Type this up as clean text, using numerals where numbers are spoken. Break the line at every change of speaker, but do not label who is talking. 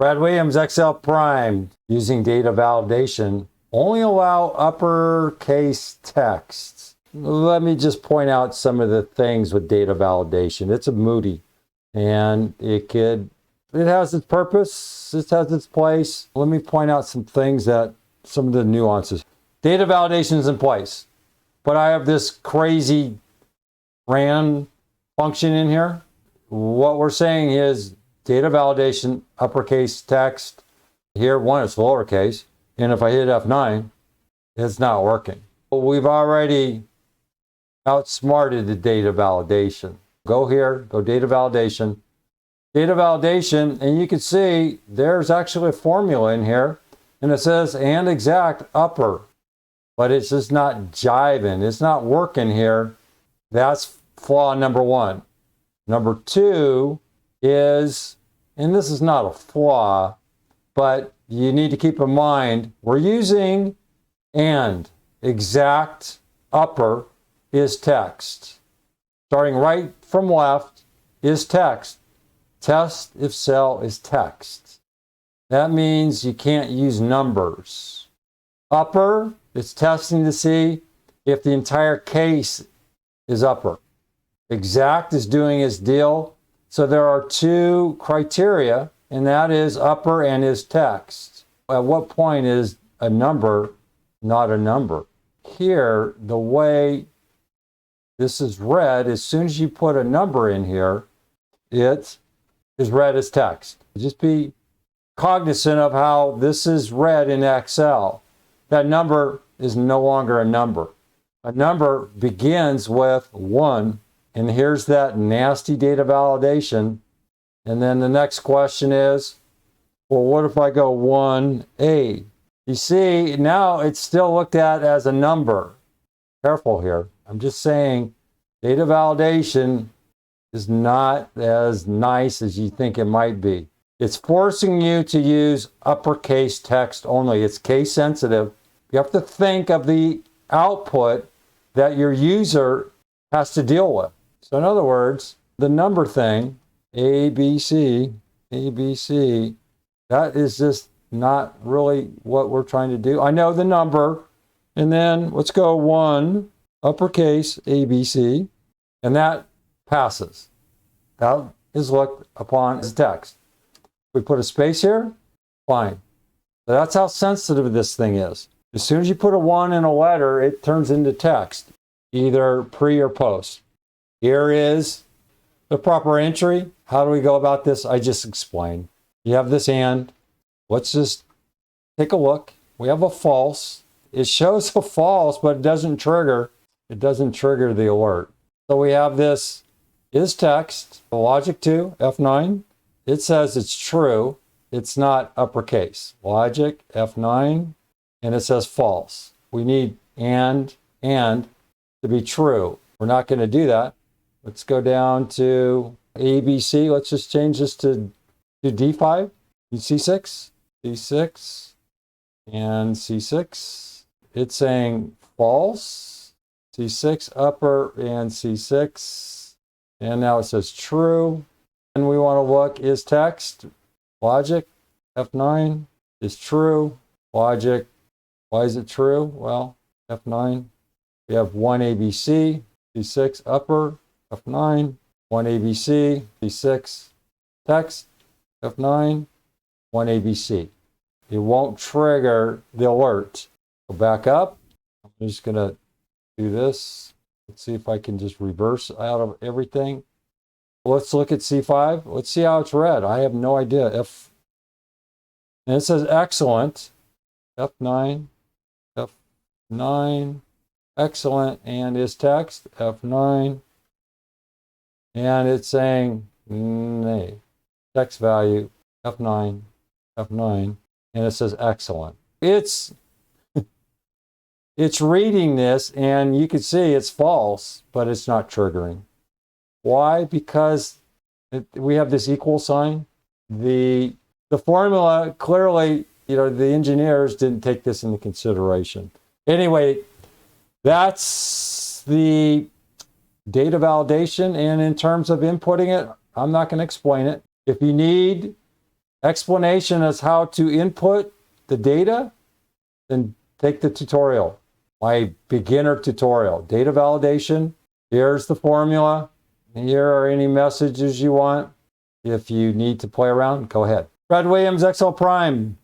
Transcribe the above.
Brad Williams, Excel Prime, using data validation. Only allow uppercase text. Let me just point out some of the things with data validation. It's a Moody, and it has its purpose, it has its place. Let me point out some things some of the nuances. Data validation is in place, but I have this crazy ran function in here. What we're saying is data validation, uppercase text. Here, one is lowercase, and if I hit F9, it's not working. We've already outsmarted the data validation. Go here, go data validation. Data validation, and you can see there's actually a formula in here, and it says and exact upper, but it's just not jiving. It's not working here. That's flaw number one. Number two is, and this is not a flaw, but you need to keep in mind, we're using and exact upper is text. Starting right from left is text. Test if cell is text. That means you can't use numbers. Upper, it's testing to see if the entire case is upper. Exact is doing its deal. So there are two criteria, and that is upper and is text. At what point is a number not a number? Here, the way this is read, as soon as you put a number in here, it is read as text. Just be cognizant of how this is read in Excel. That number is no longer a number. A number begins with 1, and here's that nasty data validation. And then the next question is, well, what if I go 1A? You see, now it's still looked at as a number. Careful here. I'm just saying data validation is not as nice as you think it might be. It's forcing you to use uppercase text only. It's case sensitive. You have to think of the output that your user has to deal with. So in other words, the number thing, ABC, that is just not really what we're trying to do. I know the number, and then let's go 1, uppercase ABC, and that passes. That is looked upon as text. We put a space here, fine. So that's how sensitive this thing is. As soon as you put a 1 in a letter, it turns into text, either pre or post. Here is the proper entry. How do we go about this? I just explained. You have this and. Let's just take a look. We have a false. It shows a false, but it doesn't trigger. It doesn't trigger the alert. So we have this is text, logic 2, F9. It says it's true. It's not uppercase. Logic, F9, and it says false. We need and to be true. We're not going to do that. Let's go down to ABC. Let's just change this to D5, C6, C6, and C6. It's saying false, C6 upper, and C6. And now it says true. And we want to look, is text, logic, F9, is true, logic. Why is it true? Well, F9. We have 1 ABC, C6 upper, F9, 1 ABC, C6 text, F9, 1 ABC. It won't trigger the alert. Go back up. I'm just going to do this. Let's see if I can just reverse out of everything. Let's look at C5. Let's see how it's read. I have no idea. And it says excellent, F9, F9, excellent, and is text, F9. And it's saying nay, text value, F9, F9, and it says excellent. It's reading this, and you can see it's false, but it's not triggering. Why? Because we have this equal sign. The formula clearly, the engineers didn't take this into consideration. Anyway, that's the data validation, and in terms of inputting it, I'm not going to explain it. If you need explanation as how to input the data, then take the tutorial. My beginner tutorial. Data validation. Here's the formula. Here are any messages you want. If you need to play around, go ahead. Fred Williams, XL Prime.